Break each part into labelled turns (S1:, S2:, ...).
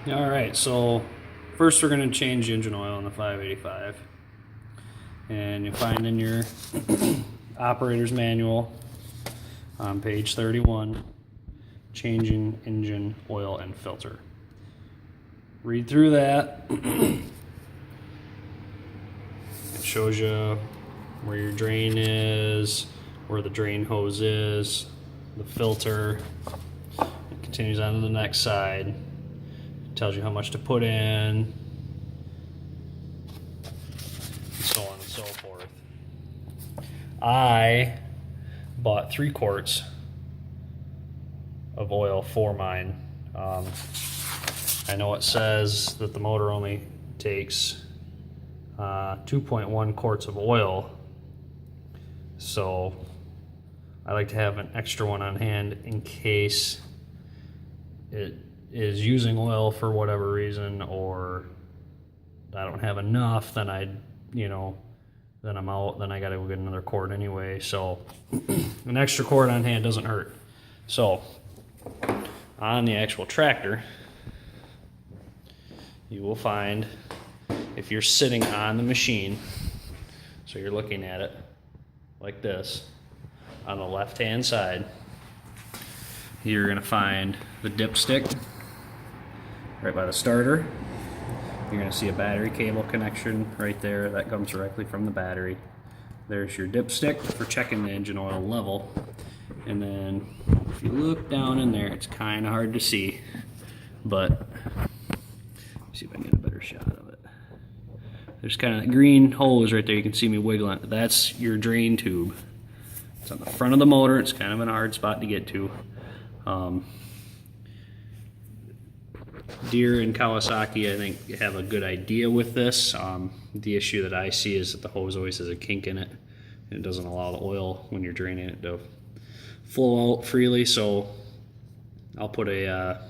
S1: Alright, so first we're going to change the engine oil on the 585. And you find in your operator's manual on page 31, changing engine oil and filter. Read through that. It shows you where your drain is, where the drain hose is, the filter. It continues on to the next side. It tells you how much to put in, and so on and so forth. I bought 3 quarts of oil for mine. I know it says that the motor only takes 2.1 quarts of oil, so I like to have an extra one on hand in case it is using oil for whatever reason, or I don't have enough, then then I'm out, then I gotta go get another quart anyway. So an extra quart on hand doesn't hurt. So on the actual tractor, you will find, if you're sitting on the machine, so you're looking at it like this, on the left hand side, you're going to find the dipstick right by the starter. You're going to see a battery cable connection right there that comes directly from the battery. There's your dipstick for checking the engine oil level. And then if you look down in there, it's kind of hard to see, but see if I can get a better shot of it. There's kind of a green hose right there. You can see me wiggling it. That's your drain tube. It's on the front of the motor. It's kind of a hard spot to get to. Deere and Kawasaki, I think, have a good idea with this. The issue that I see is that the hose always has a kink in it, and it doesn't allow the oil, when you're draining it, to flow out freely. So I'll put a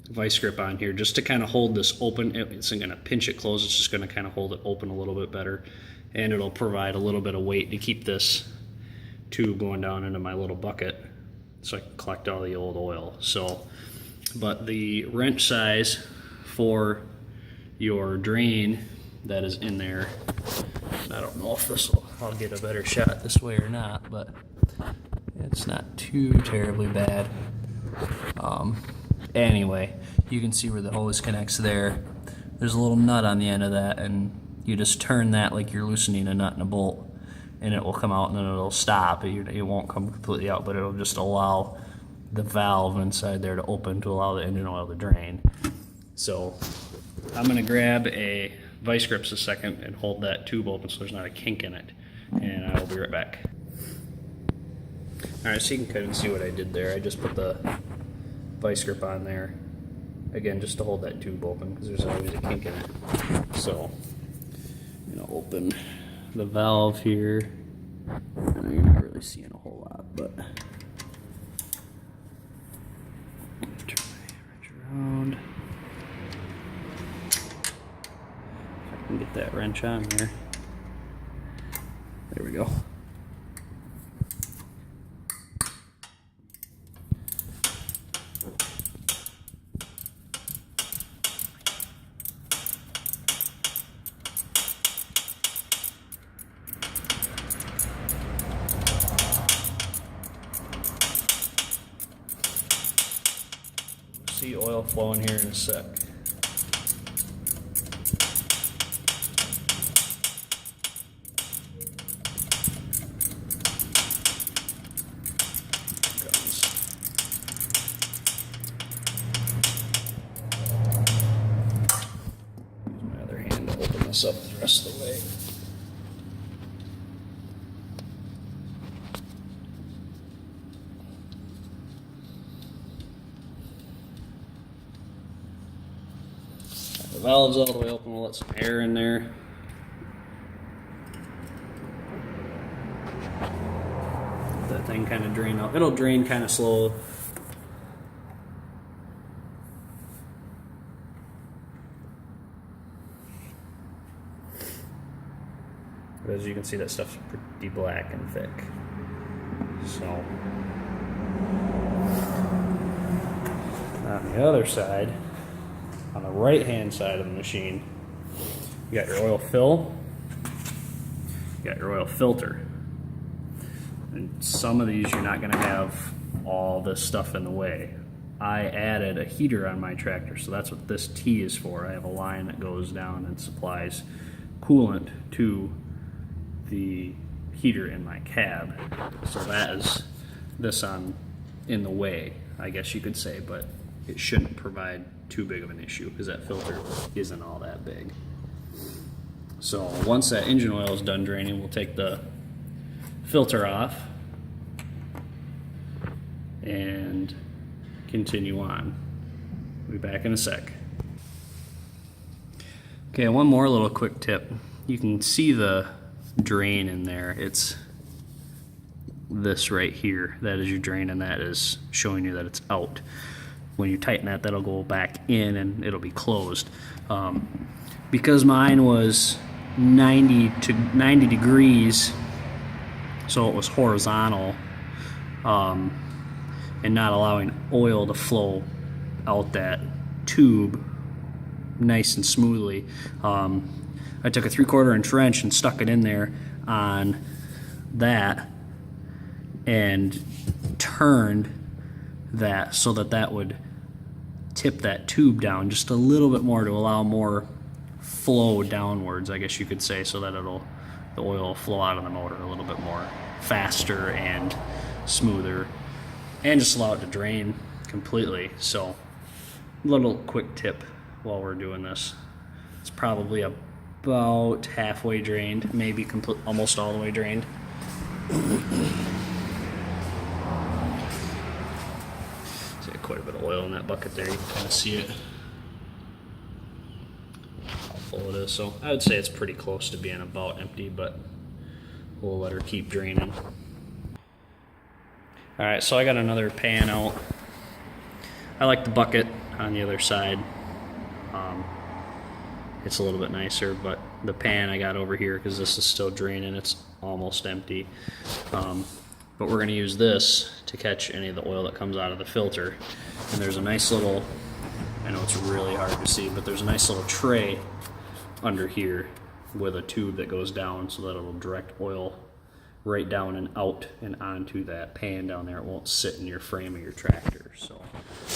S1: vice grip on here just to kind of hold this open. It isn't going to pinch it closed, it's just going to kind of hold it open a little bit better, and it'll provide a little bit of weight to keep this tube going down into my little bucket so I can collect all the old oil. So, but the wrench size for your drain that is in there, I don't know if this will, I'll get a better shot this way or not, but it's not too terribly bad. Anyway, you can see where the hose connects there. There's a little nut on the end of that, and you just turn that like you're loosening a nut in a bolt, and it will come out, and then it'll stop. It won't come completely out, but it'll just allow the valve inside there to open to allow the engine oil to drain. So I'm going to grab a vice grips a second and hold that tube open so there's not a kink in it, and I will be right back. Alright, so you can kind of see what I did there. I just put the vice grip on there, again, just to hold that tube open because there's always a kink in it. So I'm going to open the valve here. I know you're not really seeing a whole lot, but turn my wrench around. If I can get that wrench on there. There we go. See oil flowing here in a sec. Use my other hand to open this up the rest of the way. The valve's all the way open. We'll let some air in there. Let that thing kind of drain out. It'll drain kind of slow. But as you can see, that stuff's pretty black and thick. So the other side, on the right hand side of the machine, you got your oil fill, you got your oil filter. And some of these you're not going to have all this stuff in the way. I added a heater on my tractor, so that's what this T is for. I have a line that goes down and supplies coolant to the heater in my cab. So that is this on in the way, I guess you could say, but it shouldn't provide too big of an issue because that filter isn't all that big. So once that engine oil is done draining, we'll take the filter off and continue on. We'll be back in a sec. Okay, one more little quick tip. You can see the drain in there. It's this right here. That is your drain, and that is showing you that it's out. When you tighten that, that'll go back in and it'll be closed. Because mine was 90 degrees, so it was horizontal, and not allowing oil to flow out that tube nice and smoothly. I took a 3/4 inch wrench and stuck it in there on that and turned that so that that would tip that tube down just a little bit more to allow more flow downwards, I guess you could say, so that the oil will flow out of the motor a little bit more faster and smoother, and just allow it to drain completely. So little quick tip while we're doing this. It's probably about halfway drained, maybe almost all the way drained. See, quite a bit of oil in that bucket there. You can kind of see it, how full it is. So I would say it's pretty close to being about empty, but we'll let her keep draining. All right, so I got another pan out. I like the bucket on the other side. It's a little bit nicer, but the pan I got over here, because this is still draining, it's almost empty. But we're going to use this to catch any of the oil that comes out of the filter. And there's a nice little, I know it's really hard to see, but there's a nice little tray under here with a tube that goes down so that it'll direct oil right down and out and onto that pan down there. It won't sit in your frame of your tractor. So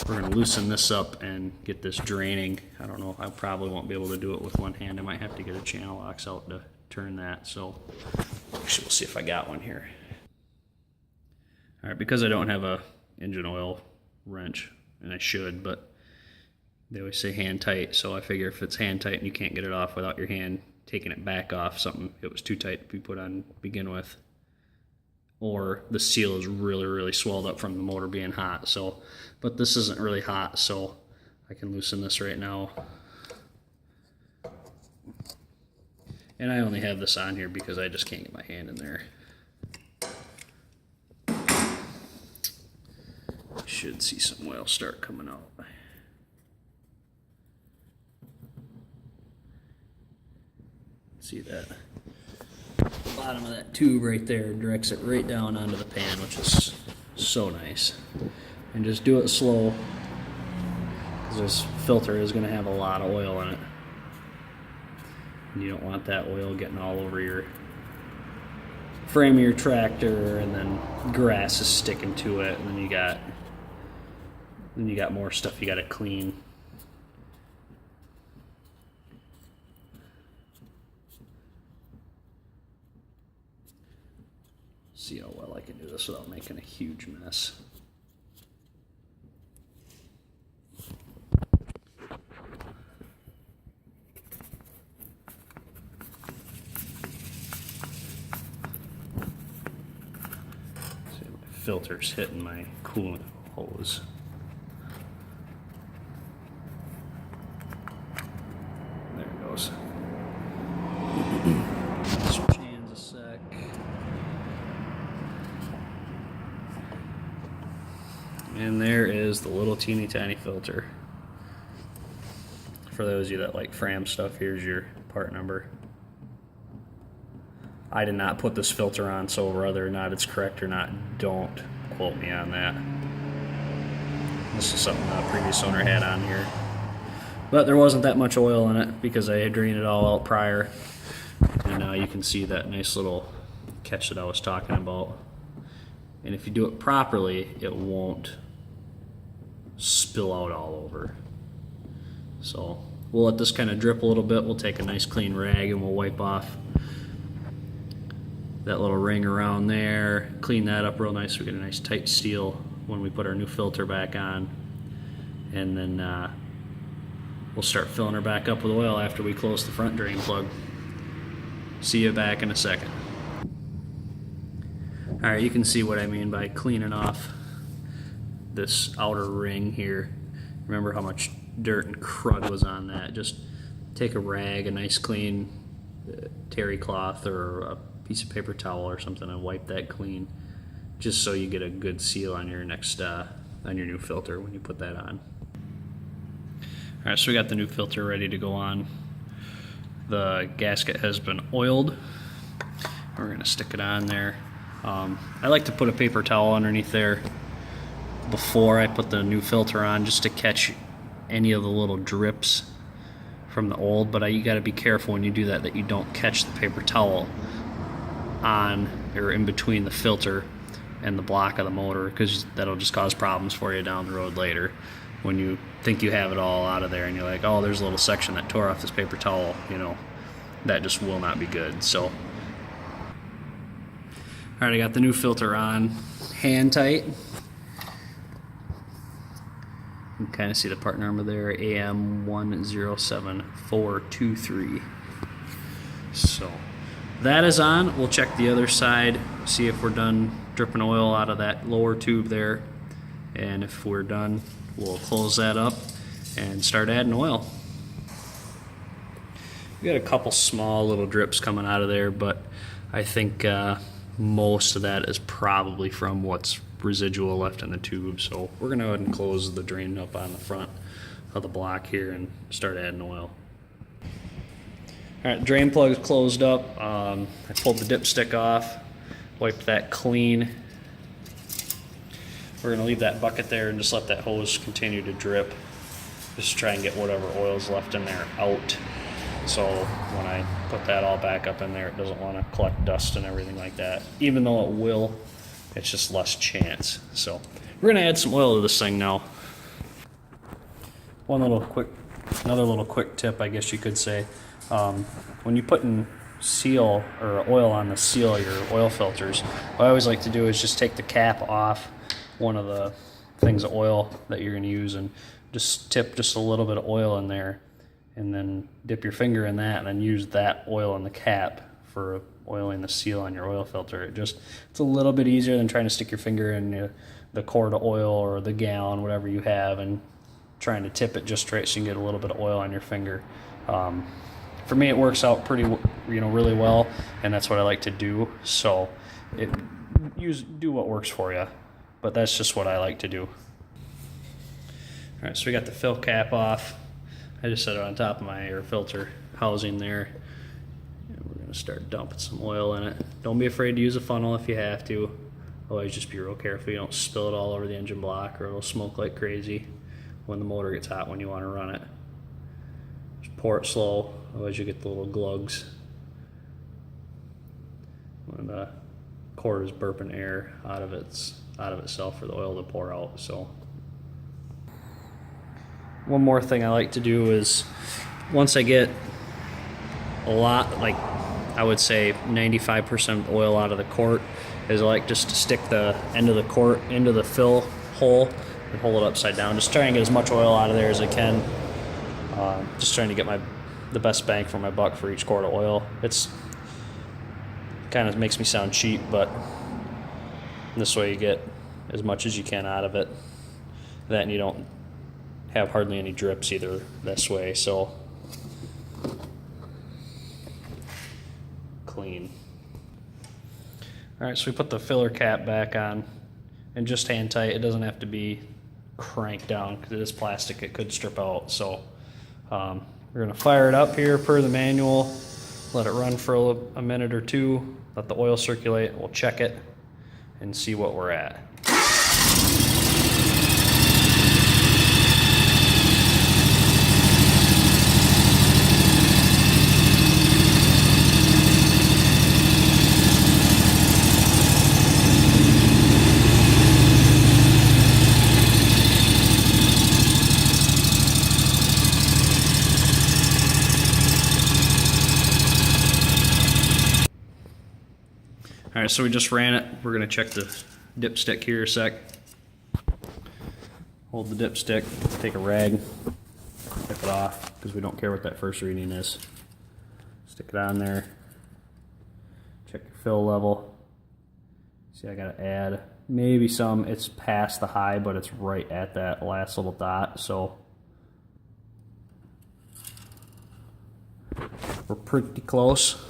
S1: we're going to loosen this up and get this draining. I don't know, I probably won't be able to do it with one hand. I might have to get a channel box out to turn that. So actually, we'll see if I got one here. All right, because I don't have a engine oil wrench, and I should, but they always say hand tight, so I figure if it's hand tight and you can't get it off without your hand taking it back off, something it was too tight to be put on to begin with, or the seal is really, really swelled up from the motor being hot. So, but this isn't really hot, so I can loosen this right now. And I only have this on here because I just can't get my hand in there. Should see some oil start coming out. See that? The bottom of that tube right there directs it right down onto the pan, which is so nice. And just do it slow, because this filter is going to have a lot of oil in it. And you don't want that oil getting all over your frame of your tractor, and then grass is sticking to it, and then you got more stuff you got to clean. See how well I can do this without making a huge mess. See, my filter's hitting my coolant hose. There it goes. Switch hands a sec. And there is the little teeny tiny filter. For those of you that like Fram stuff, here's your part number. I did not put this filter on, so whether or not it's correct or not, don't quote me on that. This is something the previous owner had on here. But there wasn't that much oil in it because I had drained it all out prior. And now you can see that nice little catch that I was talking about. And if you do it properly, it won't spill out all over. So we'll let this kind of drip a little bit. We'll take a nice clean rag and we'll wipe off that little ring around there, clean that up real nice. We get a nice tight seal when we put our new filter back on. And then we'll start filling her back up with oil after we close the front drain plug. See you back in a second. Alright, you can see what I mean by cleaning off this outer ring here. Remember how much dirt and crud was on that. Just take a rag, a nice clean terry cloth or a piece of paper towel or something and wipe that clean, just so you get a good seal on your next on your new filter when you put that on. Alright, so we got the new filter ready to go on. The gasket has been oiled. We're going to stick it on there. I like to put a paper towel underneath there before I put the new filter on, just to catch any of the little drips from the old, but you got to be careful when you do that you don't catch the paper towel on or in between the filter and the block of the motor, because that'll just cause problems for you down the road later when you think you have it all out of there and you're like, oh, there's a little section that tore off this paper towel. You know, that just will not be good. So alright, I got the new filter on, hand tight. You can kind of see the part number there, AM107423. So that is on. We'll check the other side, see if we're done dripping oil out of that lower tube there. And if we're done, we'll close that up and start adding oil. We got a couple small little drips coming out of there, but I think most of that is probably from what's residual left in the tube. So we're going to go ahead and close the drain up on the front of the block here and start adding oil. Alright, drain plug is closed up. I pulled the dipstick off, wiped that clean. We're going to leave that bucket there and just let that hose continue to drip. Just try and get whatever oil's left in there out. So when I put that all back up in there, it doesn't want to collect dust and everything like that. Even though it will, it's just less chance. So we're going to add some oil to this thing now. Another little quick tip, I guess you could say. When you're putting seal or oil on the seal of your oil filters, what I always like to do is just take the cap off one of the things of oil that you're going to use and just tip just a little bit of oil in there, and then dip your finger in that and then use that oil in the cap for oiling the seal on your oil filter. It's a little bit easier than trying to stick your finger in the quart of oil or the gallon, whatever you have, and trying to tip it just straight so you can get a little bit of oil on your finger. For me, it works out really well, and that's what I like to do. So do what works for you, but that's just what I like to do. All right, so we got the fill cap off. I just set it on top of my air filter housing there, and we're going to start dumping some oil in it. Don't be afraid to use a funnel if you have to. Always just be real careful you don't spill it all over the engine block, or it'll smoke like crazy when the motor gets hot when you want to run it. Just pour it slow, otherwise you get the little glugs when the cord is burping air out of itself for the oil to pour out. So one more thing I like to do is, once I get a lot, like I would say 95% oil out of the quart, is I like just to stick the end of the quart into the fill hole and hold it upside down. Just try and get as much oil out of there as I can. Just trying to get the best bang for my buck for each quart of oil. It's kind of makes me sound cheap, but this way you get as much as you can out of it. That, and you don't have hardly any drips either this way. So clean. Alright, so we put the filler cap back on, and just hand tight. It doesn't have to be cranked down because it is plastic, it could strip out. So we're going to fire it up here per the manual, let it run for a minute or two, let the oil circulate, we'll check it and see what we're at. Alright, so we just ran it. We're gonna check the dipstick here a sec. Hold the dipstick, take a rag, wipe it off, because we don't care what that first reading is. Stick it on there. Check your fill level. See, I gotta add maybe some, it's past the high, but it's right at that last little dot, so we're pretty close.